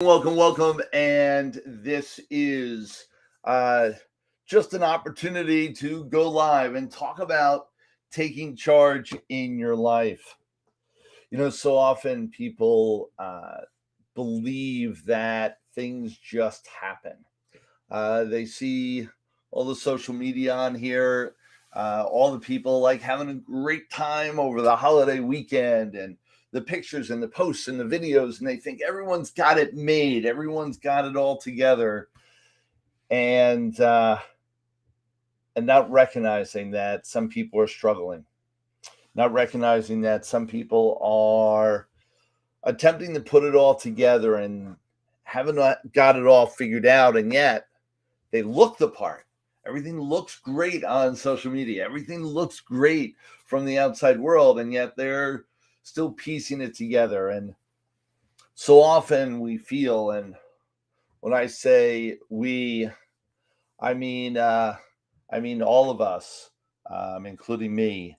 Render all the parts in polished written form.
Welcome. And this is uh, just an opportunity to go live and talk about taking charge in your life. So often people believe that things just happen. They see all the social media on here, all the people like having a great time over the holiday weekend and the pictures and the posts and the videos, and they think everyone's got it made, everyone's got it all together, and not recognizing that some people are struggling, not recognizing that some people are attempting to put it all together and haven't got it all figured out, and yet they look the part. Everything looks great on social media. Everything looks great from the outside world, and yet they're still piecing it together. And so often we feel, and when I say we, I mean, all of us, including me,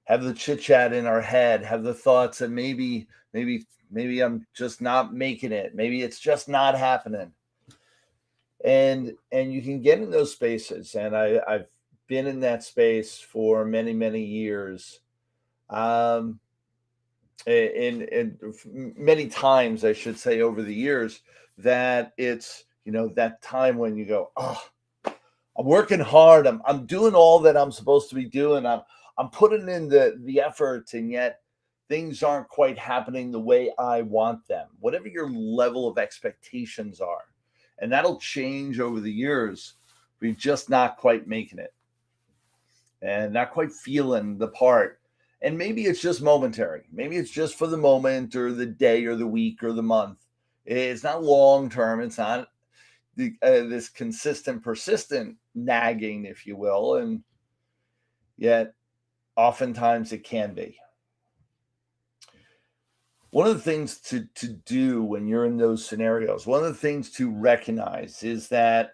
have the chit chat in our head, have the thoughts that maybe I'm just not making it. Maybe it's just not happening. And you can get in those spaces, and I've been in that space for many years, um and many times, I should say, over the years, that it's that time when you go, oh, I'm working hard, I'm doing all that I'm supposed to be doing, I'm putting in the effort, and yet things aren't quite happening the way I want them, whatever your level of expectations are. And that'll change over the years. We're just not quite making it and not quite feeling the part. And maybe it's just momentary. Maybe it's just for the moment or the day or the week or the month. It's not long term. It's not this consistent, persistent nagging, if you will. And yet, oftentimes, it can be. One of the things to do when you're in those scenarios, one of the things to recognize is that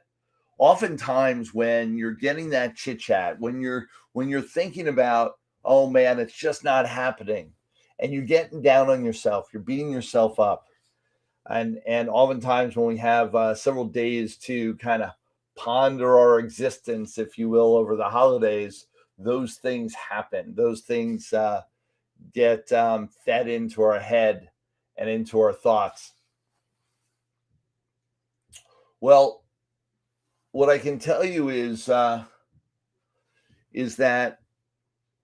oftentimes when you're getting that chit chat, when you're thinking about, oh man, it's just not happening, and you're getting down on yourself, you're beating yourself up, and oftentimes when we have several days to kind of ponder our existence, if you will, over the holidays, those things happen. Those things get fed into our head and into our thoughts. Well, what I can tell you is that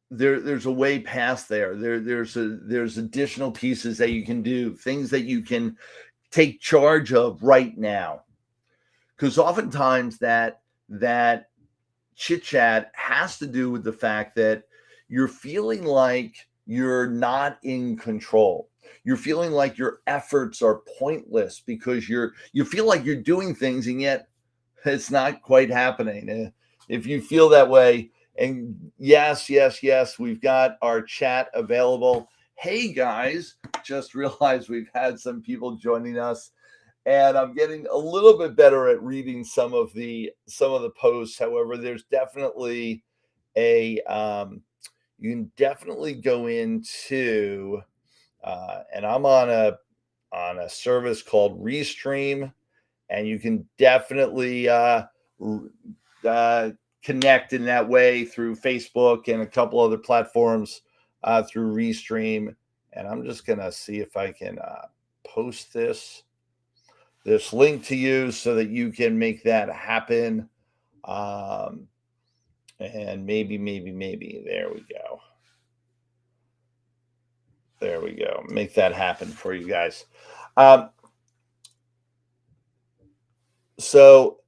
there's a way past there. There's additional pieces that you can do, things that you can take charge of right now. Because oftentimes that chit chat has to do with the fact that you're feeling like you're not in control. You're feeling like your efforts are pointless because you feel like you're doing things, and yet it's not quite happening. If you feel that way, and yes, we've got our chat available. Hey guys, just realized we've had some people joining us, and I'm getting a little bit better at reading some of the posts. However, there's definitely a you can definitely go into and I'm on a service called Restream, and you can definitely uh, connect in that way through Facebook and a couple other platforms through Restream. And I'm just gonna see if I can post this link to you so that you can make that happen. Um, and maybe there we go. There we go. Make that happen for you guys. Um, so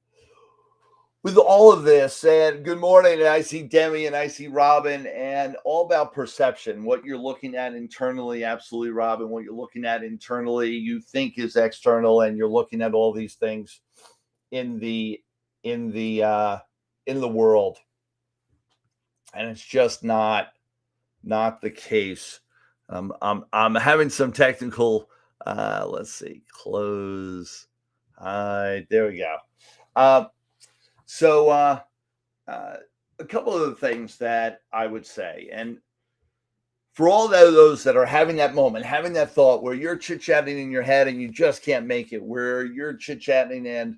with all of this, and good morning, and I see Demi and I see Robin, and all about perception, what you're looking at internally. Absolutely, Robin. What you're looking at internally, you think is external, and you're looking at all these things in the in the uh, in the world, and it's just not the case. I'm having some technical. Let's see, close. There we go. Uh, so a couple of the things that I would say, and For all those that are having that moment, having that thought where you're chit-chatting in your head and you just can't make it, where you're chit-chatting and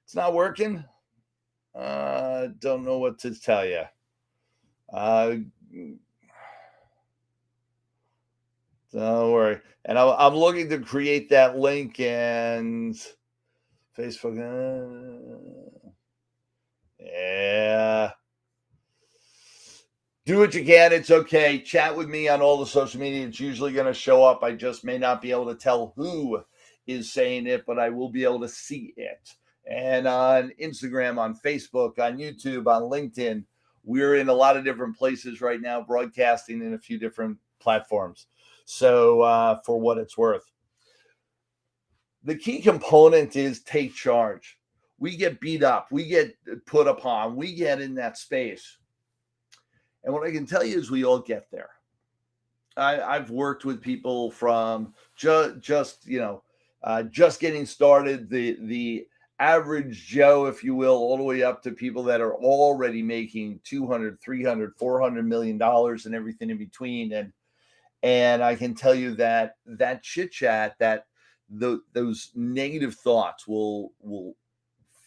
it's not working, don't know what to tell you. Don't worry. And I'm looking to create that link and Facebook. Yeah. Do what you can. It's okay. Chat with me on all the social media. It's usually going to show up. I just may not be able to tell who is saying it, but I will be able to see it. And on Instagram, on Facebook, on YouTube, on LinkedIn, we're in a lot of different places right now, broadcasting in a few different platforms. So for what it's worth, the key component is take charge. We get beat up. We get put upon. We get in that space. And what I can tell you is we all get there. I've worked with people from just getting started, the average Joe, if you will, all the way up to people that are already making 200, 300, 400 million dollars and everything in between. And I can tell you that chit chat, those negative thoughts will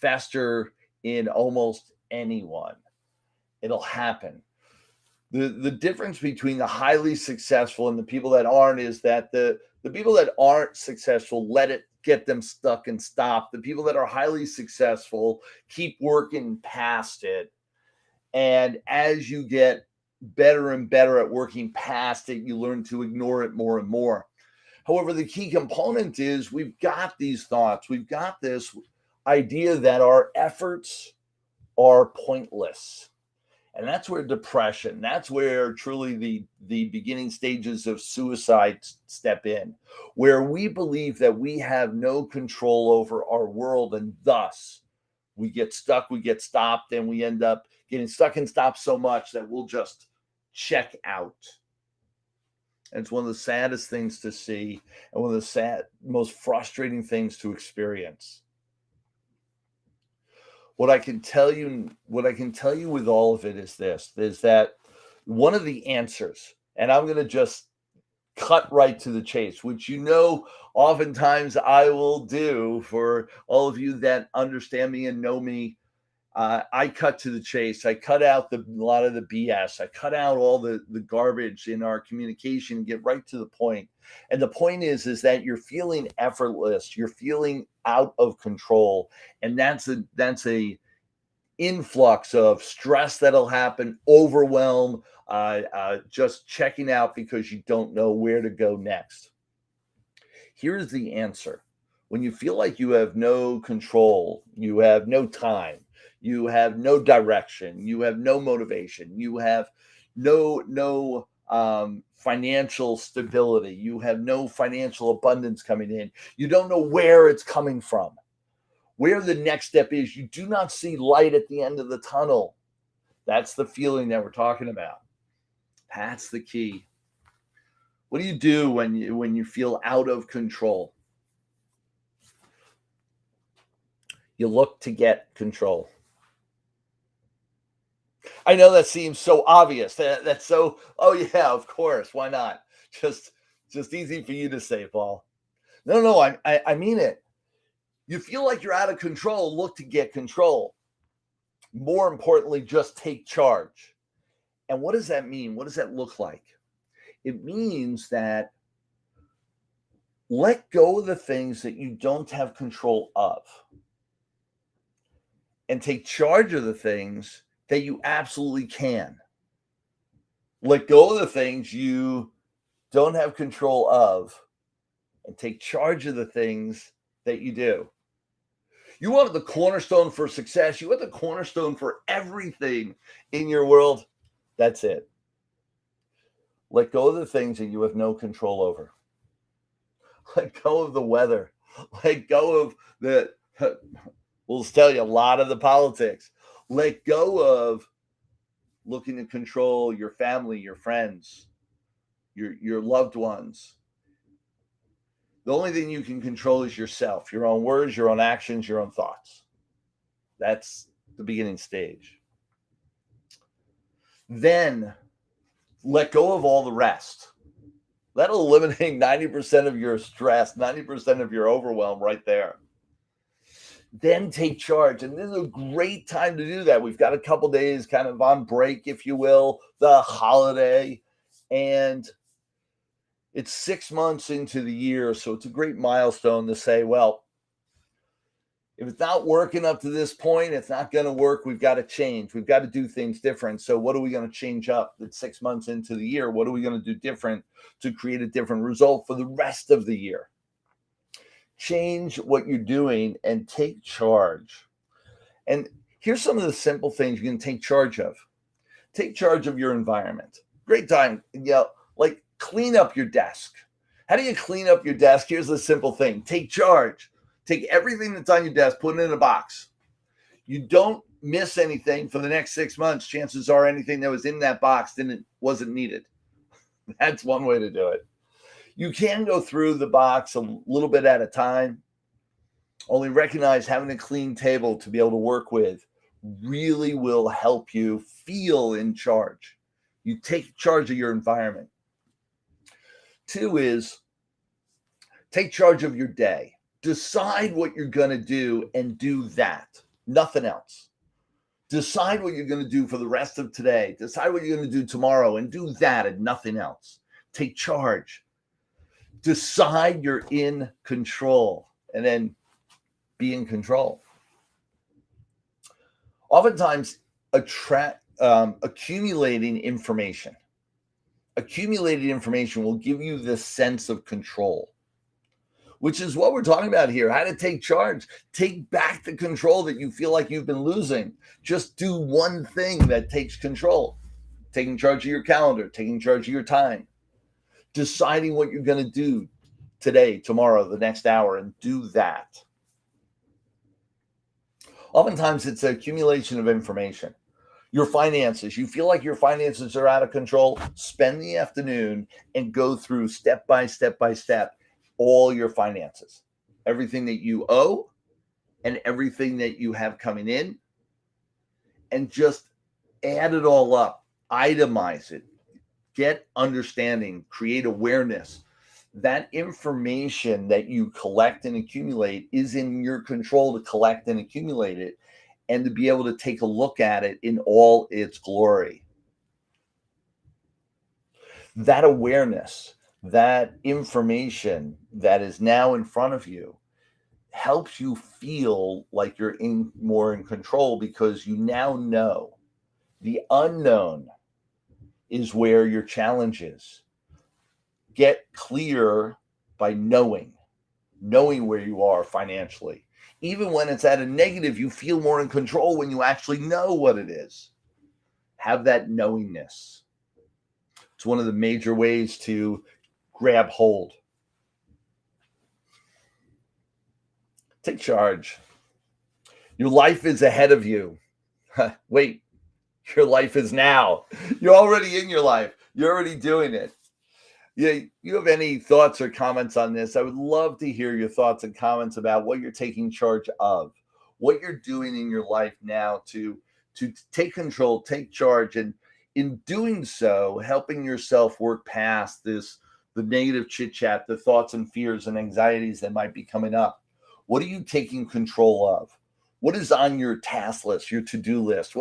fester in almost anyone. It'll happen. The difference between the highly successful and the people that aren't is that the people that aren't successful let it get them stuck and stop. The people that are highly successful keep working past it. And as you get better and better at working past it, you learn to ignore it more and more. However, the key component is we've got these thoughts. We've got this idea that our efforts are pointless. And that's where depression, that's where truly the beginning stages of suicide step in, where we believe that we have no control over our world, and thus we get stuck, we get stopped, and we end up getting stuck and stopped so much that we'll just check out. And it's one of the saddest things to see, and one of the most frustrating things to experience. What I can tell you with all of it is that one of the answers, and I'm going to just cut right to the chase, which oftentimes I will do for all of you that understand me and know me. I cut to the chase. I cut out a lot of the BS. I cut out all the garbage in our communication and get right to the point. And the point is that you're feeling effortless. You're feeling out of control. And that's a influx of stress that'll happen, overwhelm, just checking out because you don't know where to go next. Here's the answer. When you feel like you have no control, you have no time, you have no direction, you have no motivation, you have no financial stability, you have no financial abundance coming in, you don't know where it's coming from, where the next step is, you do not see light at the end of the tunnel. That's the feeling that we're talking about. That's the key. What do you do when you feel out of control? You look to get control. I know that seems so obvious. That's so, oh yeah, of course. Why not? Just easy for you to say, Paul. No, I mean it. You feel like you're out of control, look to get control. More importantly, just take charge. And what does that mean? What does that look like? It means that let go of the things that you don't have control of and take charge of the things that you absolutely can. Let go of the things you don't have control of and take charge of the things that you do. You want the cornerstone for success. You want the cornerstone for everything in your world. That's it. Let go of the things that you have no control over. Let go of the weather. Let go of we'll tell you a lot of the politics. Let go of looking to control your family, your friends, your loved ones. The only thing you can control is yourself, your own words, your own actions, your own thoughts. That's the beginning stage. Then let go of all the rest. That'll eliminate 90% of your stress, 90% of your overwhelm right there. Then take charge. And this is a great time to do that. We've got a couple days kind of on break, if you will, the holiday. And it's 6 months into the year. So it's a great milestone to say, well, if it's not working up to this point, it's not going to work. We've got to change. We've got to do things different. So what are we going to change up? That's 6 months into the year. What are we going to do different to create a different result for the rest of the year? Change what you're doing and take charge. And here's some of the simple things you can take charge of. Take charge of your environment. Great time. Like clean up your desk. How do you clean up your desk? Here's the simple thing. Take charge. Take everything that's on your desk, put it in a box. You don't miss anything for the next 6 months. Chances are anything that was in that box wasn't needed. That's one way to do it. You can go through the box a little bit at a time. Only recognize having a clean table to be able to work with really will help you feel in charge. You take charge of your environment. 2 is take charge of your day. Decide what you're going to do and do that. Nothing else. Decide what you're going to do for the rest of today. Decide what you're going to do tomorrow and do that and nothing else. Take charge. Decide you're in control and then be in control. Oftentimes, accumulating information will give you this sense of control, which is what we're talking about here. How to take charge. Take back the control that you feel like you've been losing. Just do one thing that takes control. Taking charge of your calendar, taking charge of your time. Deciding what you're going to do today, tomorrow, the next hour, and do that. Oftentimes, it's an accumulation of information. Your finances, you feel like your finances are out of control, spend the afternoon and go through step by step all your finances. Everything that you owe and everything that you have coming in, and just add it all up, itemize it. Get understanding, create awareness. That information that you collect and accumulate is in your control to collect and accumulate it and to be able to take a look at it in all its glory. That awareness, that information that is now in front of you helps you feel like you're more in control because you now know. The unknown is where your challenge is. Get clear by knowing where you are financially. Even when it's at a negative, you feel more in control when you actually know what it is. Have that knowingness. It's one of the major ways to grab hold. Take charge. Your life is ahead of you. Wait. Your life is now. You're already in your life. You're already doing it. Yeah, you have any thoughts or comments on this? I would love to hear your thoughts and comments about what you're taking charge of, what you're doing in your life now to take control, take charge, and in doing so, helping yourself work past the negative chit chat, the thoughts and fears and anxieties that might be coming up. What are you taking control of? What is on your task list, your to-do list?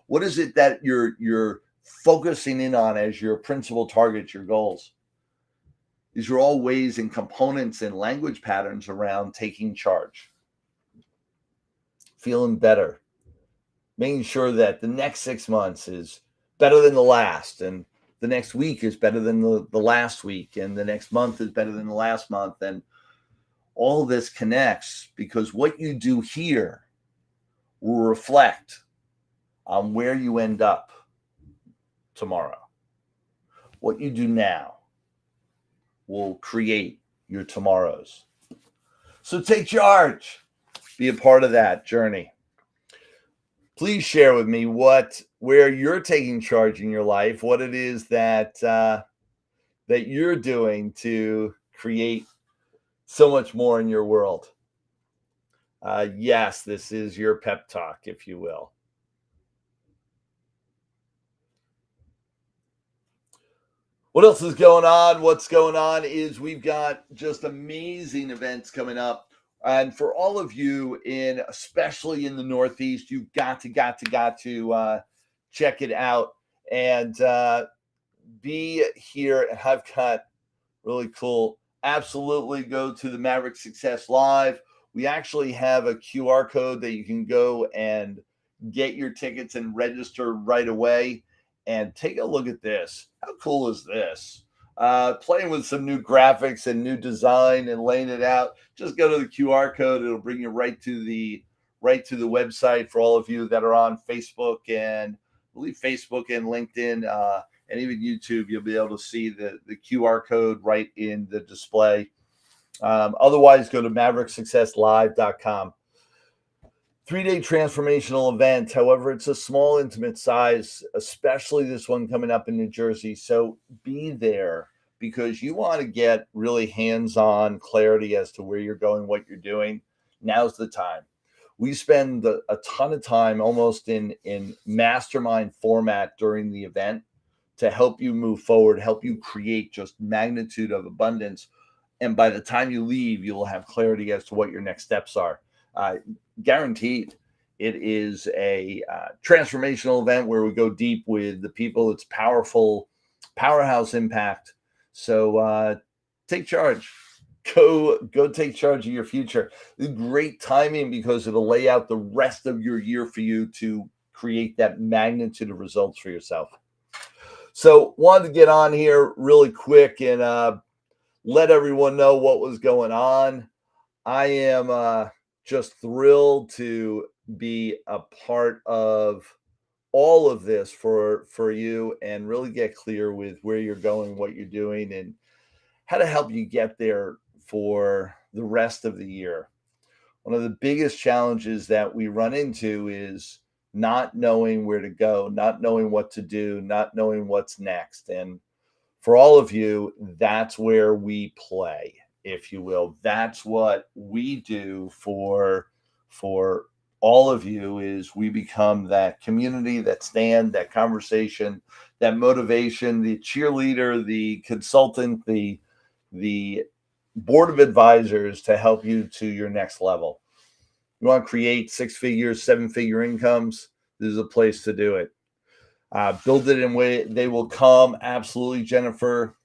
What is it that you're focusing in on as your principal targets, your goals? These are all ways and components and language patterns around taking charge. Feeling better. Making sure that the next 6 months is better than the last, and the next week is better than the last week, and the next month is better than the last month. And all this connects because what you do here will reflect on where you end up tomorrow. What you do now will create your tomorrows. So take charge. Be a part of that journey. Please share with me where you're taking charge in your life, what it is that you're doing to create so much more in your world. Yes, this is your pep talk, if you will. What else is going on? What's going on is we've got just amazing events coming up. And for all of you especially in the Northeast, you've got to check it out and be here. And I've got really cool. Absolutely go to the Maverick Success Live. We actually have a QR code that you can go and get your tickets and register right away. And take a look at this. How cool is this? Playing with some new graphics and new design and laying it out. Just go to the QR code. It'll bring you right to the website for all of you that are on Facebook and I believe Facebook and LinkedIn and even YouTube. You'll be able to see the QR code right in the display. Otherwise, go to MaverickSuccessLive.com. 3-day transformational event. However, it's a small, intimate size, especially this one coming up in New Jersey. So be there because you want to get really hands-on clarity as to where you're going, what you're doing. Now's the time. We spend a ton of time almost in mastermind format during the event to help you move forward, help you create just magnitude of abundance. And by the time you leave, you'll have clarity as to what your next steps are. Guaranteed. It is a transformational event where we go deep with the people. It's powerful, powerhouse impact. So take charge. Go take charge of your future. Great timing because it'll lay out the rest of your year for you to create that magnitude of results for yourself. So wanted to get on here really quick and let everyone know what was going on. I am just thrilled to be a part of all of this for you and really get clear with where you're going, what you're doing, and how to help you get there for the rest of the year. One of the biggest challenges that we run into is not knowing where to go, not knowing what to do, not knowing what's next. And for all of you, that's where we play, if you will. That's what we do for all of you is we become that community, that stand, that conversation, that motivation, the cheerleader, the consultant, the board of advisors to help you to your next level. You want to create 6-figure, 7-figure incomes? This is a place to do it. Build it in a way they will come. Absolutely, Jennifer.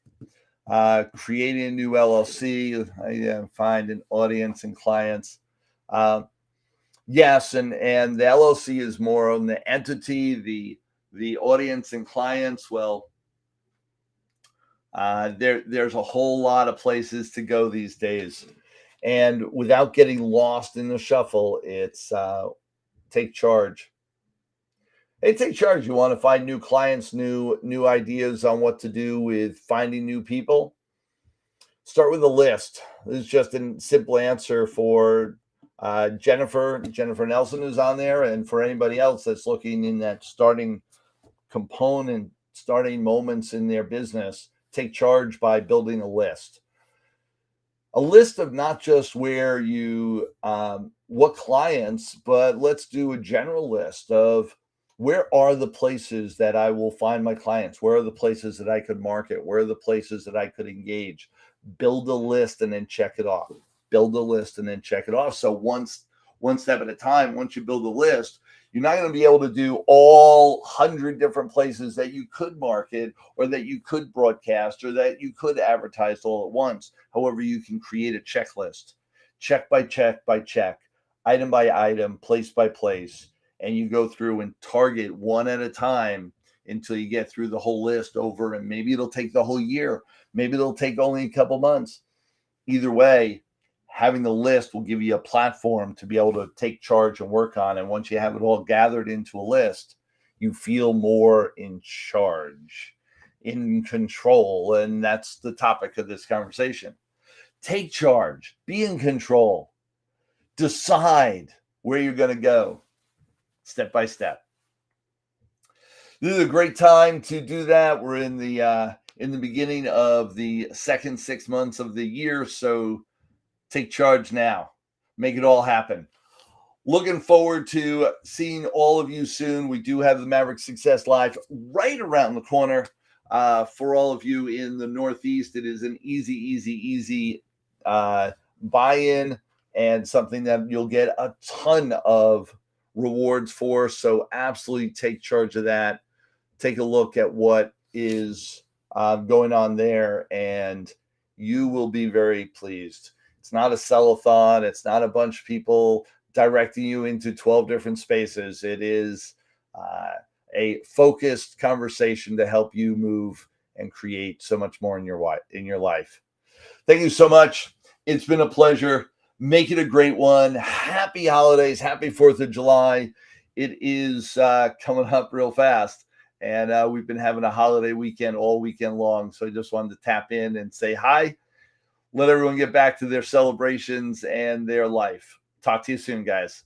Creating a new LLC. I find an audience and clients. Yes, and the LLC is more on the entity, the audience and clients. Well, there's a whole lot of places to go these days, and without getting lost in the shuffle, it's take charge. Hey, take charge. You want to find new clients, new ideas on what to do with finding new people? Start with a list. This is just a simple answer for Jennifer Nelson is on there, and for anybody else that's looking in that starting component, starting moments in their business, take charge by building a list. A list of not just where you, what clients, but let's do a general list of where are the places that I will find my clients? Where are the places that I could market? Where are the places that I could engage? Build a list and then check it off. Build a list and then check it off. So one step at a time, once you build a list, you're not going to be able to do all 100 different places that you could market or that you could broadcast or that you could advertise all at once. However, you can create a checklist, check by check by check, item by item, place by place, and you go through and target one at a time until you get through the whole list over. And maybe it'll take the whole year. Maybe it'll take only a couple months. Either way, having the list will give you a platform to be able to take charge and work on. And once you have it all gathered into a list, you feel more in charge, in control. And that's the topic of this conversation. Take charge, be in control, decide where you're going to go step by step. This is a great time to do that. We're in the beginning of the second 6 months of the year. So take charge now. Make it all happen. Looking forward to seeing all of you soon. We do have the Maverick Success Live right around the corner. For all of you in the Northeast, it is an easy buy-in and something that you'll get a ton of rewards for. So absolutely take charge of that. Take a look at what is going on there, and you will be very pleased. It's not a sell-a-thon. It's not a bunch of people directing you into 12 different spaces. It is a focused conversation to help you move and create so much more in your life. Thank you so much. It's been a pleasure. Make it a great one. Happy holidays. Happy 4th of July. It is coming up real fast. And we've been having a holiday weekend all weekend long. So I just wanted to tap in and say hi. Let everyone get back to their celebrations and their life. Talk to you soon, guys.